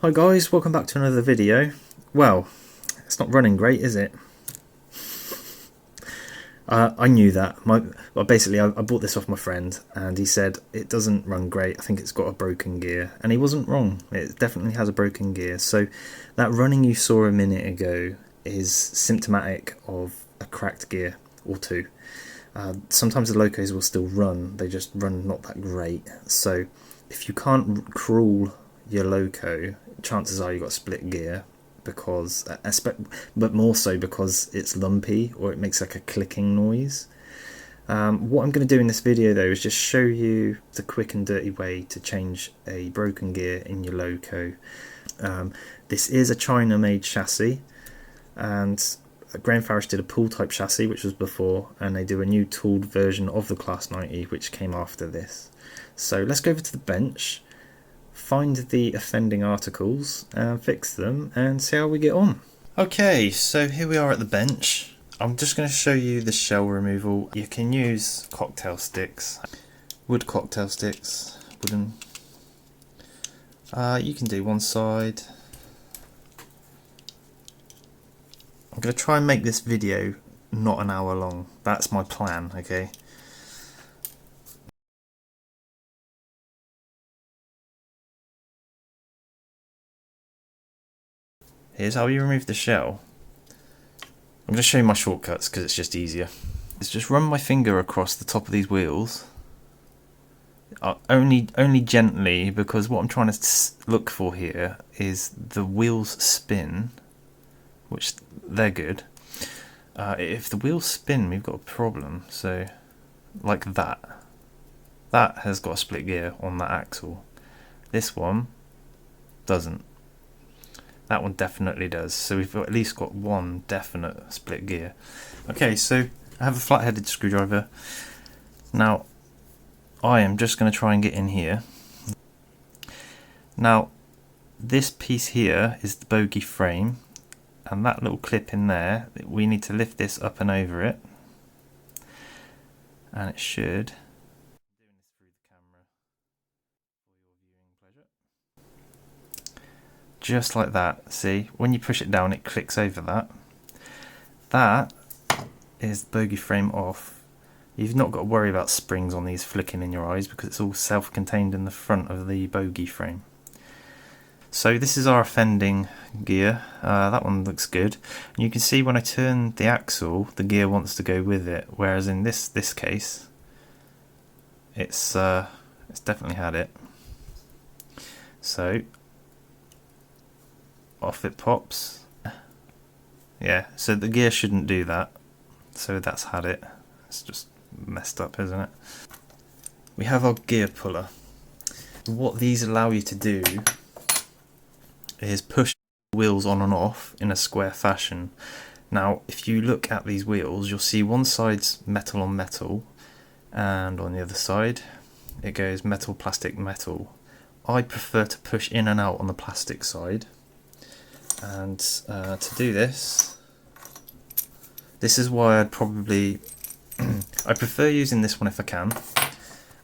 Hi guys, welcome back to another video. Well, it's not running great, is it? I knew that. Basically, I bought this off my friend and he said it doesn't run great. I think it's got a broken gear, and he wasn't wrong. It definitely has a broken gear. So that running you saw a minute ago is symptomatic of a cracked gear or two. Sometimes the locos will still run, they just run not that great. So if you can't crawl your loco, chances are you've got a split gear, because but more so because it's lumpy or it makes like a clicking noise. What I'm going to do in this video though is just show you the quick and dirty way to change a broken gear in your loco. This is a China made chassis, and Graham Farish did a pull type chassis which was before, and they do a new tooled version of the Class 90 which came after this. So let's go over to the bench, find the offending articles and fix them and see how we get on. Okay, so here we are at the bench. I'm just going to show you the shell removal. You can use cocktail sticks, wood cocktail sticks, wooden. You can do one side. I'm going to try and make this video not an hour long. That's my plan, okay? Here's how you remove the shell. I'm going to show you my shortcuts because it's just easier. It's just run my finger across the top of these wheels. Only gently, because what I'm trying to look for here is the wheels spin, which they're good. If the wheels spin, we've got a problem. So, like that. That has got a split gear on that axle. This one doesn't. That one definitely does. So we've at least got one definite split gear. Okay, so I have a flat-headed screwdriver. Now, I am just going to try and get in here. Now, this piece here is the bogie frame, and that little clip in there, we need to lift this up and over it, and it should. Just like that. See, when you push it down, it clicks over that. That is the bogie frame off. You've not got to worry about springs on these flicking in your eyes because it's all self-contained in the front of the bogie frame. So this is our offending gear. That one looks good. And you can see when I turn the axle, the gear wants to go with it. Whereas in this case, it's definitely had it. So off it pops. Yeah, so the gear shouldn't do that. So that's had it. It's just messed up, isn't it? We have our gear puller. What these allow you to do is push wheels on and off in a square fashion. Now, if you look at these wheels, you'll see one side's metal on metal, and on the other side it goes metal, plastic, metal. I prefer to push in and out on the plastic side. And to do this is why I'd probably I prefer using this one if I can.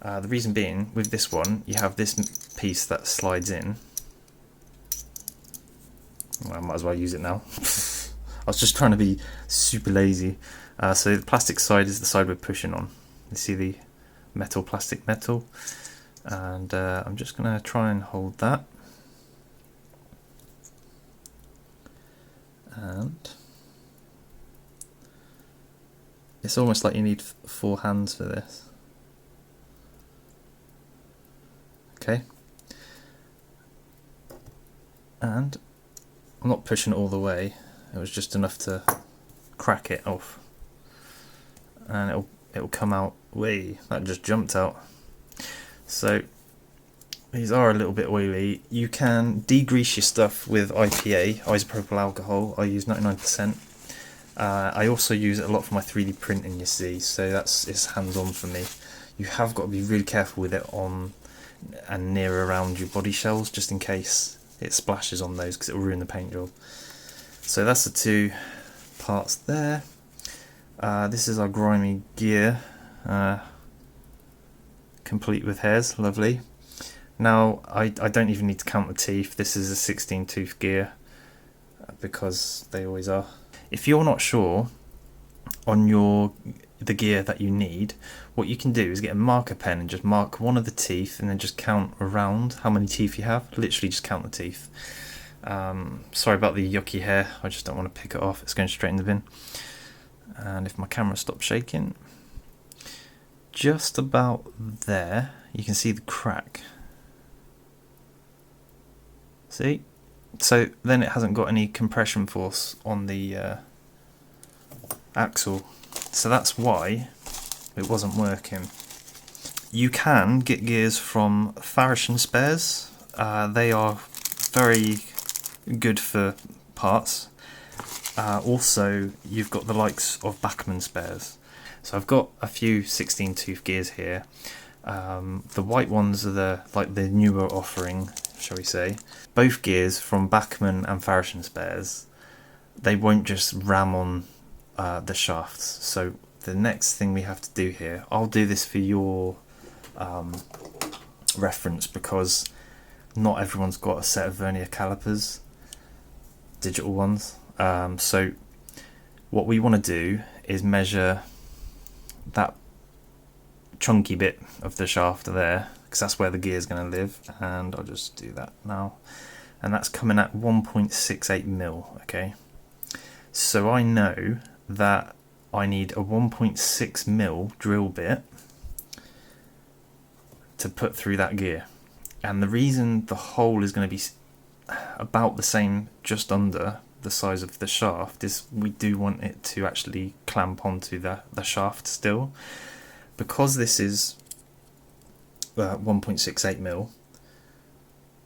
The reason being, with this one you have this piece that slides in. Well, I might as well use it now. I was just trying to be super lazy. So the plastic side is the side we're pushing on. You see the metal, plastic, metal, and I'm just going to try and hold that. And it's almost like you need 4 hands for this. Okay. And I'm not pushing it all the way. It was just enough to crack it off. And it'll come out. Whee, that just jumped out. So these are a little bit oily. You can degrease your stuff with IPA, isopropyl alcohol. I use 99%. I also use it a lot for my 3D printing, you see, so it's hands-on for me. You have got to be really careful with it on and near around your body shells, just in case it splashes on those, because it will ruin the paint job. So that's the 2 parts there. This is our grimy gear, complete with hairs, lovely. Now I don't even need to count the teeth. This is a 16 tooth gear because they always are. If you're not sure on the gear that you need, what you can do is get a marker pen and just mark one of the teeth and then just count around how many teeth you have. Literally just count the teeth. Sorry about the yucky hair, I just don't want to pick it off, it's going straight in the bin. And if my camera stops shaking, just about there you can see the crack. See? So then it hasn't got any compression force on the axle, so that's why it wasn't working. You can get gears from Farish N Spares. They are very good for parts. Also, you've got the likes of Bachmann Spares. So I've got a few 16 tooth gears here. The white ones are the newer offering, shall we say. Both gears from Bachmann and Farish N Spares, they won't just ram on the shafts. So the next thing we have to do here, I'll do this for your reference because not everyone's got a set of vernier calipers, digital ones. So what we want to do is measure that chunky bit of the shaft there, because that's where the gear is going to live, and I'll just do that now, and that's coming at 1.68 mil. Okay, so I know that I need a 1.6 mil drill bit to put through that gear, and the reason the hole is going to be about the same, just under the size of the shaft, is we do want it to actually clamp onto the shaft still. Because this is 1.68 mil,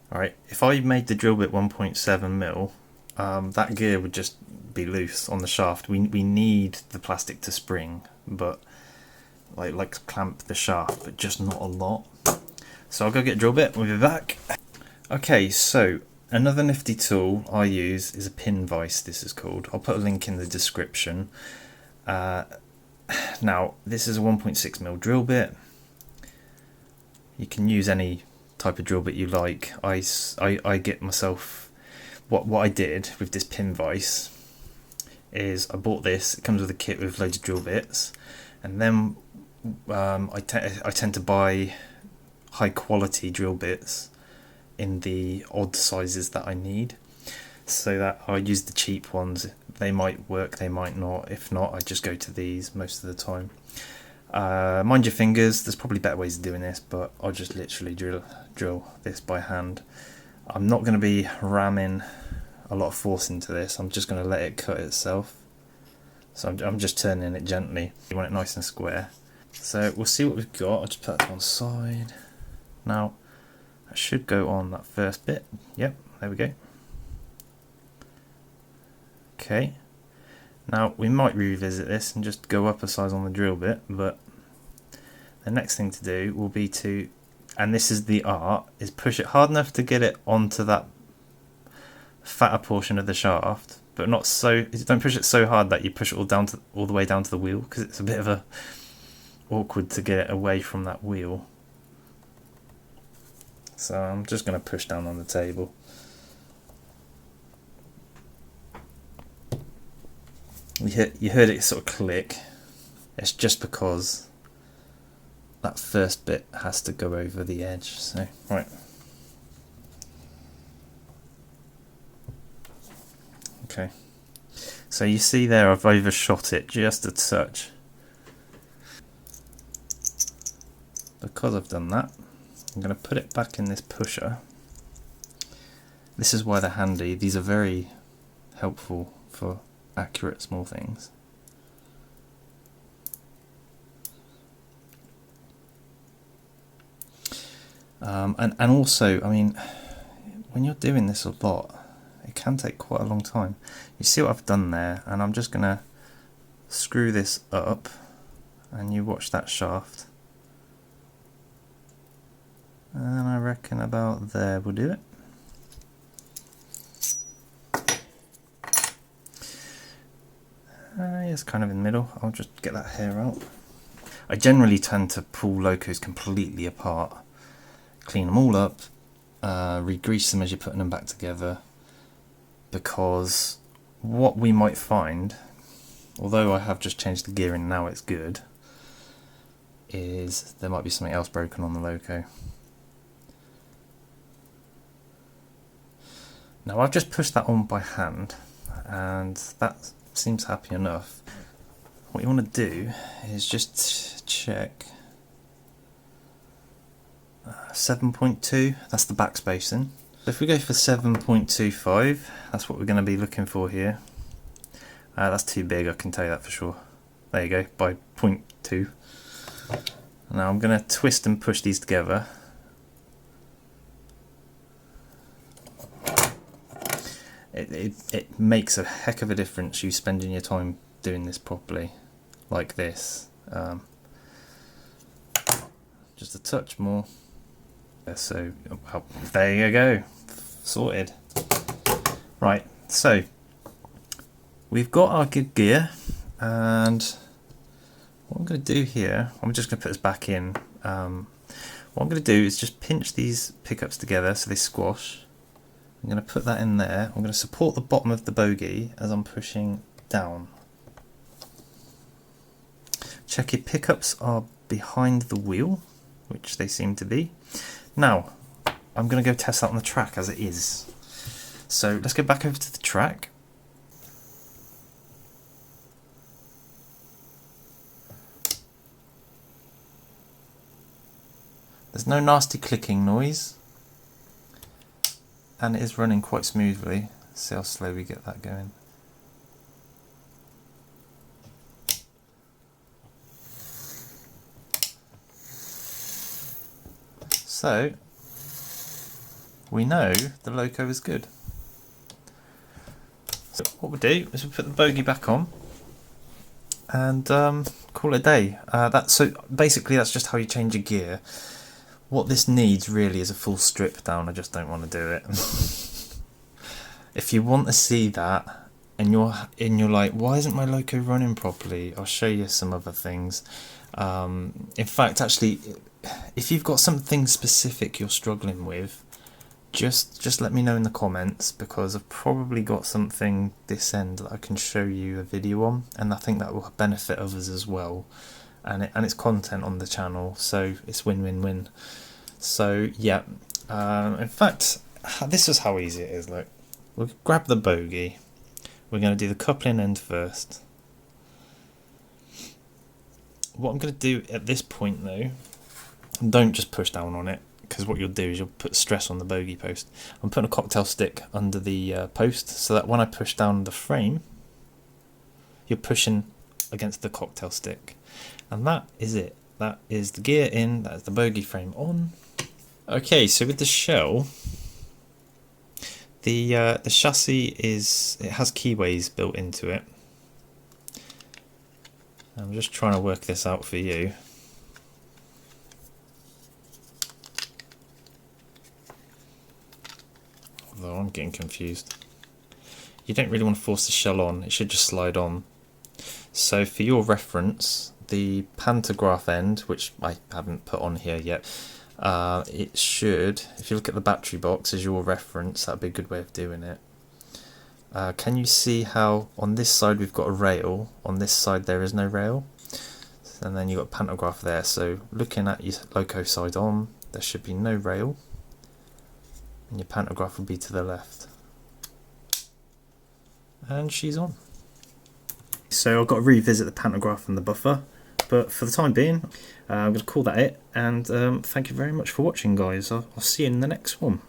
alright, if I made the drill bit 1.7 mil, that gear would just be loose on the shaft. We need the plastic to spring, but like clamp the shaft, but just not a lot. So I'll go get a drill bit, we'll be back. Okay, so another nifty tool I use is a pin vise, this is called. I'll put a link in the description. Now, this is a 1.6 mil drill bit. You can use any type of drill bit you like. I get myself, what I did with this pin vise is I bought this. It comes with a kit with loads of drill bits, and then I tend to buy high quality drill bits in the odd sizes that I need, so that I use the cheap ones. They might work, they might not. If not, I just go to these most of the time. Mind your fingers, there's probably better ways of doing this, but I'll just literally drill this by hand. I'm not going to be ramming a lot of force into this, I'm just going to let it cut itself. So I'm just turning it gently. You want it nice and square. So we'll see what we've got. I'll just put that to one side. Now, I should go on that first bit. Yep, there we go. Okay, now we might revisit this and just go up a size on the drill bit, but the next thing to do will be to, and this is the art, is push it hard enough to get it onto that fatter portion of the shaft, but not so, don't push it so hard that you push it all the way down to the wheel, because it's a bit of a awkward to get it away from that wheel. So I'm just going to push down on the table. You heard it sort of click. It's just because that first bit has to go over the edge. So right. Okay. So you see there I've overshot it just a touch. Because I've done that, I'm going to put it back in this pusher. This is why they're handy. These are very helpful for accurate small things. And also, I mean, when you're doing this a lot, it can take quite a long time. You see what I've done there, and I'm just going to screw this up, and you watch that shaft. And I reckon about there will do it. It's kind of in the middle. I'll just get that hair out. I generally tend to pull locos completely apart, clean them all up, re-grease them as you're putting them back together, because what we might find, although I have just changed the gearing, now it's good, is there might be something else broken on the loco. Now I've just pushed that on by hand and that seems happy enough. What you want to do is just check 7.2, that's the back spacing. So if we go for 7.25, that's what we're going to be looking for here. That's too big, I can tell you that for sure. There you go, by 0.2. Now I'm going to twist and push these together. It makes a heck of a difference you spending your time doing this properly, like this. Just a touch more. So, well, there you go, sorted. Right, so we've got our good gear, and what I'm going to do here, I'm just going to put this back in. What I'm going to do is just pinch these pickups together so they squash. I'm going to put that in there. I'm going to support the bottom of the bogie as I'm pushing down. Check your pickups are behind the wheel, which they seem to be. Now, I'm going to go test that on the track as it is. So let's go back over to the track. There's no nasty clicking noise. And it is running quite smoothly. See how slow we get that going. So we know the loco is good. So what we'll do is we'll put the bogie back on and call it a day. So basically that's just how you change a gear. What this needs really is a full strip down. I just don't want to do it. If you want to see that and you're like, why isn't my loco running properly? I'll show you some other things. In fact, actually, if you've got something specific you're struggling with, just let me know in the comments, because I've probably got something this end that I can show you a video on, and I think that will benefit others as well. And it's content on the channel, so it's win-win-win. So yeah, in fact, this is how easy it is. Look, we'll grab the bogie. We're going to do the coupling end first. What I'm going to do at this point though, don't just push down on it, because what you'll do is you'll put stress on the bogie post. I'm putting a cocktail stick under the post, so that when I push down the frame, you're pushing against the cocktail stick. And that is it. That is the gear in, that is the bogie frame on. Okay, so with the shell, the chassis has keyways built into it. I'm just trying to work this out for you. Although I'm getting confused. You don't really want to force the shell on, it should just slide on. So for your reference, the pantograph end, which I haven't put on here yet, it should, if you look at the battery box as your reference, that'd be a good way of doing it. Can you see how on this side we've got a rail, on this side there is no rail, and then you've got pantograph there. So looking at your loco side on, there should be no rail, and your pantograph will be to the left. And she's on. So I've got to revisit the pantograph and the buffer, but for the time being I'm going to call that it, and thank you very much for watching, guys. I'll see you in the next one.